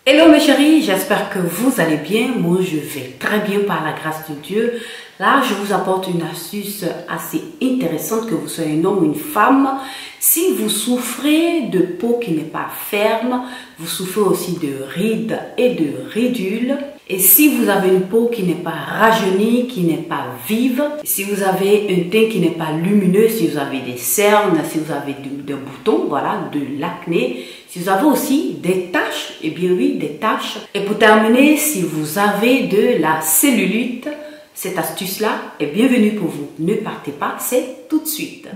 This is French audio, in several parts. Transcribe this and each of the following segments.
Hello mes chéris, j'espère que vous allez bien. Moi je vais très bien par la grâce de Dieu. Là je vous apporte une astuce assez intéressante, que vous soyez un homme ou une femme. Si vous souffrez de peau qui n'est pas ferme, vous souffrez aussi de rides et de ridules. Et si vous avez une peau qui n'est pas rajeunie, qui n'est pas vive, si vous avez un teint qui n'est pas lumineux, si vous avez des cernes, si vous avez des boutons, voilà, de l'acné, si vous avez aussi des taches, eh bien oui, des taches. Et pour terminer, si vous avez de la cellulite, cette astuce-là est bienvenue pour vous. Ne partez pas, c'est tout de suite.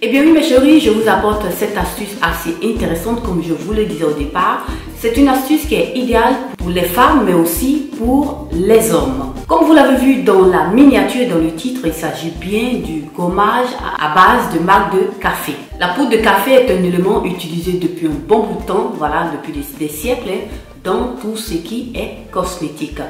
Eh bien oui mes chéris, je vous apporte cette astuce assez intéressante comme je vous le disais au départ. C'est une astuce qui est idéale pour les femmes mais aussi pour les hommes. Comme vous l'avez vu dans la miniature et dans le titre, il s'agit bien du gommage à base de marc de café. La poudre de café est un élément utilisé depuis un bon bout de temps, voilà, depuis des siècles, dans tout ce qui est cosmétique.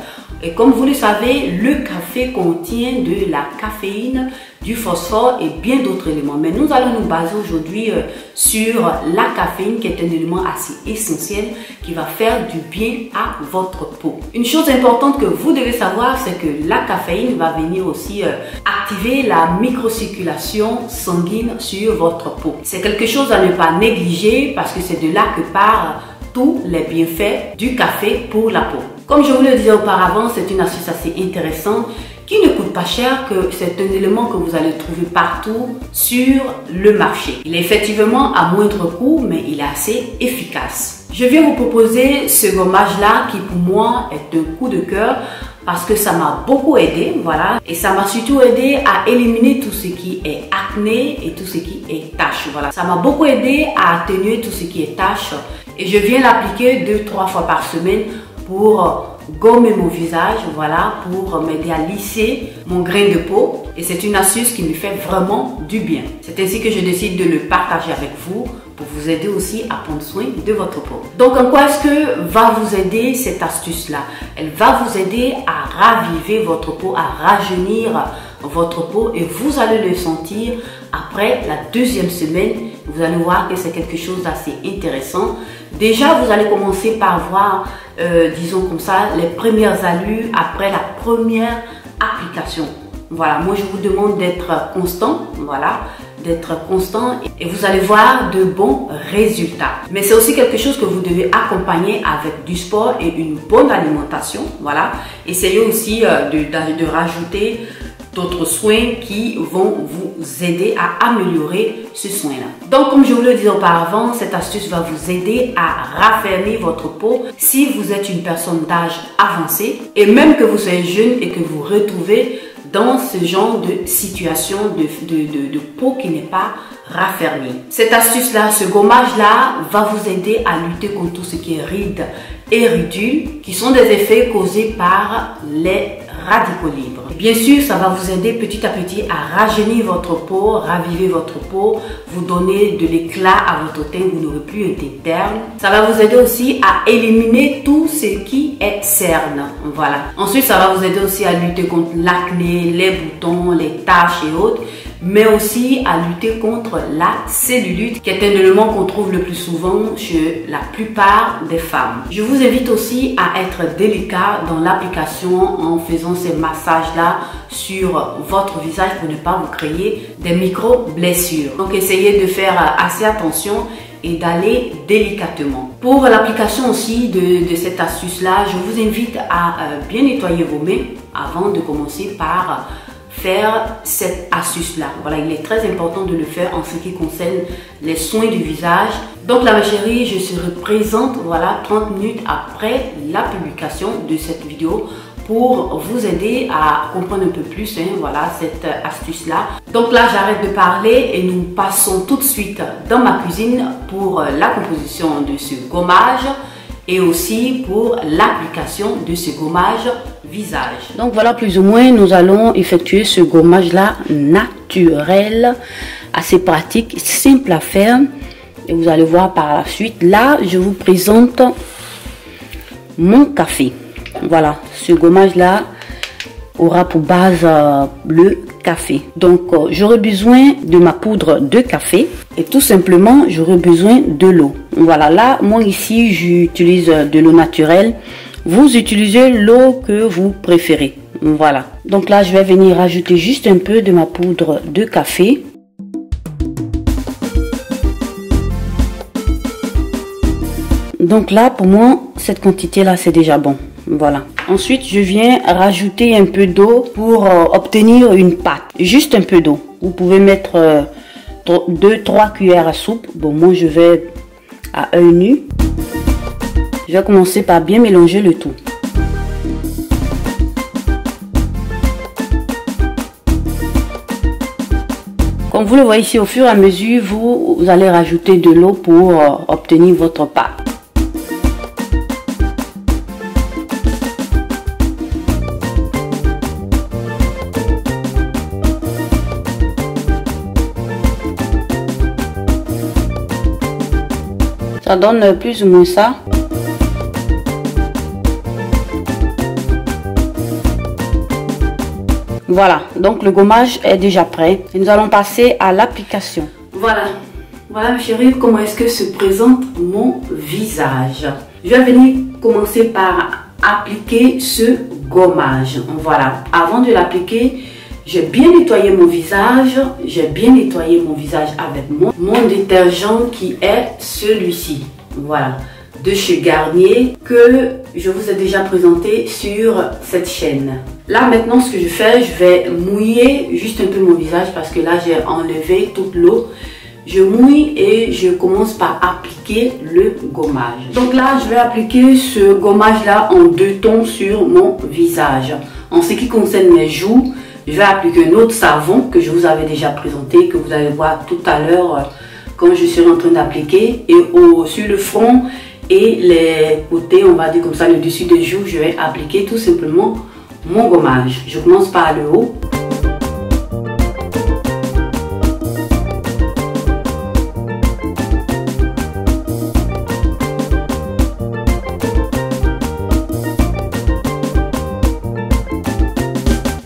Et comme vous le savez, le café contient de la caféine, du phosphore et bien d'autres éléments. Mais nous allons nous baser aujourd'hui sur la caféine, qui est un élément assez essentiel qui va faire du bien à votre peau. Une chose importante que vous devez savoir, c'est que la caféine va venir aussi activer la microcirculation sanguine sur votre peau. C'est quelque chose à ne pas négliger parce que c'est de là que part tous les bienfaits du café pour la peau. Comme je vous le disais auparavant, c'est une astuce assez intéressante qui ne coûte pas cher, que c'est un élément que vous allez trouver partout sur le marché. Il est effectivement à moindre coût, mais il est assez efficace. Je viens vous proposer ce gommage-là qui pour moi est un coup de cœur parce que ça m'a beaucoup aidé, voilà. Et ça m'a surtout aidé à éliminer tout ce qui est acné et tout ce qui est taches, voilà. Ça m'a beaucoup aidé à atténuer tout ce qui est taches. Et je viens l'appliquer 2-3 fois par semaine pour gommer mon visage, voilà, pour m'aider à lisser mon grain de peau. Et c'est une astuce qui me fait vraiment du bien. C'est ainsi que je décide de le partager avec vous pour vous aider aussi à prendre soin de votre peau. Donc en quoi est-ce que va vous aider cette astuce-là? Elle va vous aider à raviver votre peau, à rajeunir votre peau, et vous allez le sentir après la deuxième semaine. Vous allez voir que c'est quelque chose d'assez intéressant. Déjà, vous allez commencer par voir, disons comme ça, les premières allures après la première application. Voilà, moi je vous demande d'être constant, voilà, d'être constant et vous allez voir de bons résultats. Mais c'est aussi quelque chose que vous devez accompagner avec du sport et une bonne alimentation, voilà. Essayez aussi de rajouter d'autres soins qui vont vous aider à améliorer ce soin-là. Donc, comme je vous le disais auparavant, cette astuce va vous aider à raffermir votre peau si vous êtes une personne d'âge avancé et même que vous soyez jeune et que vous retrouvez dans ce genre de situation de peau qui n'est pas raffermie. Cette astuce-là, ce gommage-là va vous aider à lutter contre tout ce qui est rides et ridules, qui sont des effets causés par les radicaux libres. Bien sûr, ça va vous aider petit à petit à rajeunir votre peau, raviver votre peau, vous donner de l'éclat à votre teint, vous n'aurez plus un teint terne. Ça va vous aider aussi à éliminer tout ce qui est cerne. Voilà. Ensuite, ça va vous aider aussi à lutter contre l'acné, les boutons, les taches et autres, mais aussi à lutter contre la cellulite, qui est un élément qu'on trouve le plus souvent chez la plupart des femmes. Je vous invite aussi à être délicat dans l'application en faisant ces massages-là sur votre visage pour ne pas vous créer des micro-blessures. Donc essayez de faire assez attention et d'aller délicatement. Pour l'application aussi de cette astuce-là, je vous invite à bien nettoyer vos mains avant de commencer par faire cette astuce-là. Voilà, il est très important de le faire en ce qui concerne les soins du visage. Donc là, ma chérie, je serai présente, voilà, 30 minutes après la publication de cette vidéo pour vous aider à comprendre un peu plus, voilà, cette astuce-là. Donc là, j'arrête de parler et nous passons tout de suite dans ma cuisine pour la composition de ce gommage et aussi pour l'application de ce gommage visage. Donc voilà, plus ou moins, nous allons effectuer ce gommage-là naturel, assez pratique, simple à faire. Et vous allez voir par la suite. Là, je vous présente mon café. Voilà, ce gommage-là aura pour base le café. Donc, j'aurai besoin de ma poudre de café et tout simplement, j'aurai besoin de l'eau. Voilà, là, moi ici, j'utilise de l'eau naturelle. Vous utilisez l'eau que vous préférez. Voilà. Donc là, je vais venir rajouter juste un peu de ma poudre de café. Donc là, pour moi, cette quantité-là, c'est déjà bon. Voilà. Ensuite, je viens rajouter un peu d'eau pour obtenir une pâte. Juste un peu d'eau. Vous pouvez mettre 2-3 cuillères à soupe. Bon, moi, je vais à œil nu. Je vais commencer par bien mélanger le tout. Comme vous le voyez ici, au fur et à mesure, vous allez rajouter de l'eau pour obtenir votre pâte. Ça donne plus ou moins ça. Voilà, donc le gommage est déjà prêt. Et nous allons passer à l'application. Voilà, mes chéris, comment est-ce que se présente mon visage. Je vais venir commencer par appliquer ce gommage. Voilà, avant de l'appliquer, j'ai bien nettoyé mon visage. J'ai bien nettoyé mon visage avec mon détergent qui est celui-ci. Voilà, de chez Garnier que je vous ai déjà présenté sur cette chaîne. Là maintenant, ce que je fais, je vais mouiller juste un peu mon visage parce que là j'ai enlevé toute l'eau. Je mouille et je commence par appliquer le gommage. Donc là, je vais appliquer ce gommage là en 2 tons sur mon visage. En ce qui concerne mes joues, je vais appliquer un autre savon que je vous avais déjà présenté, que vous allez voir tout à l'heure quand je serai en train d'appliquer. Et sur le front et les côtés, on va dire comme ça, le dessus des joues, je vais appliquer tout simplement mon gommage. Je commence par le haut.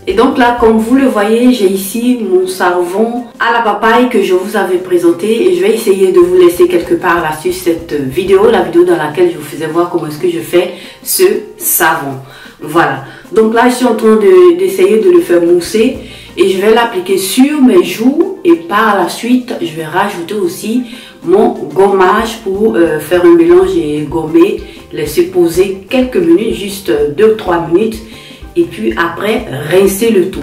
Et donc là, comme vous le voyez, j'ai ici mon savon à la papaye que je vous avais présenté et je vais essayer de vous laisser quelque part là sur cette vidéo, la vidéo dans laquelle je vous faisais voir comment est-ce que je fais ce savon. Voilà, donc là je suis en train d'essayer de le faire mousser et je vais l'appliquer sur mes joues et par la suite je vais rajouter aussi mon gommage pour faire un mélange et gommer, laisser poser quelques minutes, juste 2-3 minutes. Et puis après, rincer le tout.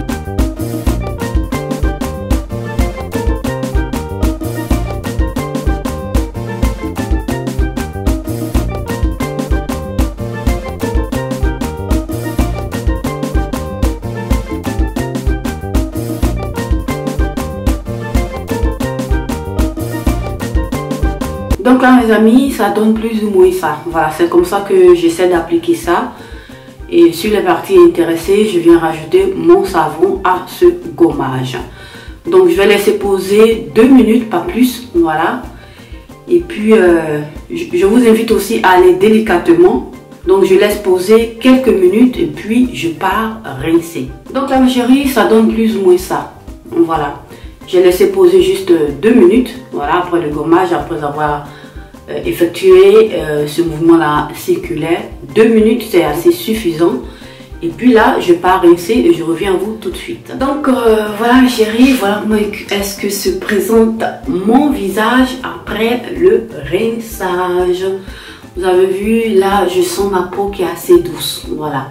Donc là, mes amis, ça donne plus ou moins ça. Voilà, c'est comme ça que j'essaie d'appliquer ça. Et sur les parties intéressées, je viens rajouter mon savon à ce gommage. Donc je vais laisser poser 2 minutes, pas plus. Voilà. Et puis je vous invite aussi à aller délicatement. Donc je laisse poser quelques minutes et puis je pars rincer. Donc là mes chéris, ça donne plus ou moins ça. Voilà. J'ai laissé poser juste 2 minutes. Voilà, après le gommage, après avoir effectuer ce mouvement là circulaire. 2 minutes, c'est assez suffisant. Et puis là, je pars rincer et je reviens à vous tout de suite. Donc voilà mes chéris, voilà comment est-ce que se présente mon visage après le rinçage. Vous avez vu, là je sens ma peau qui est assez douce. Voilà.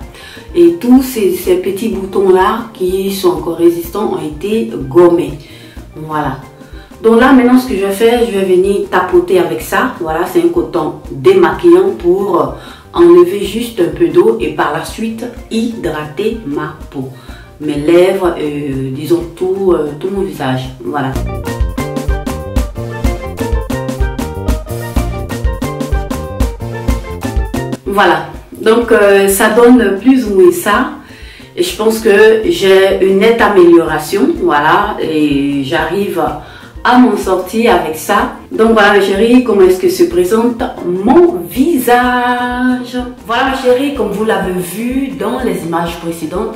Et tous ces petits boutons là qui sont encore résistants ont été gommés. Voilà. Donc là maintenant ce que je vais faire, je vais venir tapoter avec ça. Voilà, c'est un coton démaquillant pour enlever juste un peu d'eau et par la suite hydrater ma peau, mes lèvres, disons tout mon visage. Voilà. Voilà, donc ça donne plus ou moins ça. Et je pense que j'ai une nette amélioration, voilà, et j'arrive à m'en sortir avec ça. Donc voilà ma chérie, comment est-ce que se présente mon visage? Voilà ma chérie, comme vous l'avez vu dans les images précédentes,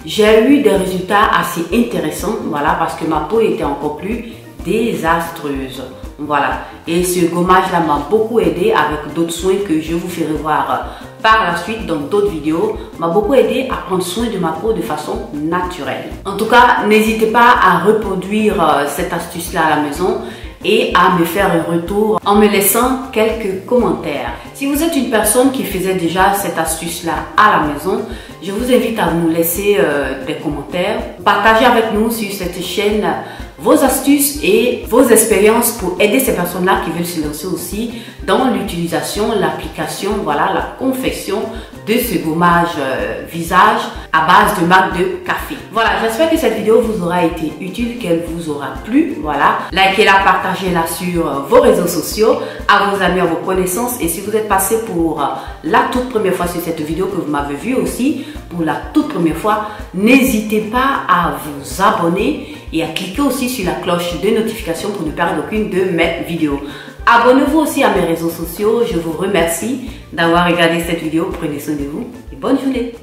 j'ai eu des résultats assez intéressants, voilà, parce que ma peau était encore plus désastreuse. Voilà, et ce gommage là m'a beaucoup aidé avec d'autres soins que je vous ferai voir par la suite dans d'autres vidéos. M'a beaucoup aidé à prendre soin de ma peau de façon naturelle. En tout cas, n'hésitez pas à reproduire cette astuce là à la maison et à me faire un retour en me laissant quelques commentaires. Si vous êtes une personne qui faisait déjà cette astuce là à la maison, je vous invite à nous laisser des commentaires. Partagez avec nous sur cette chaîne vos astuces et vos expériences pour aider ces personnes-là qui veulent se lancer aussi dans l'utilisation, l'application, voilà, la confection de ce gommage visage à base de marque de café. Voilà, j'espère que cette vidéo vous aura été utile, qu'elle vous aura plu. Voilà, likez-la, partagez-la sur vos réseaux sociaux, à vos amis, à vos connaissances. Et si vous êtes passé pour la toute première fois sur cette vidéo, que vous m'avez vu aussi pour la toute première fois, n'hésitez pas à vous abonner et à cliquer aussi sur la cloche de notification pour ne perdre aucune de mes vidéos. Abonnez-vous aussi à mes réseaux sociaux. Je vous remercie d'avoir regardé cette vidéo. Prenez soin de vous et bonne journée.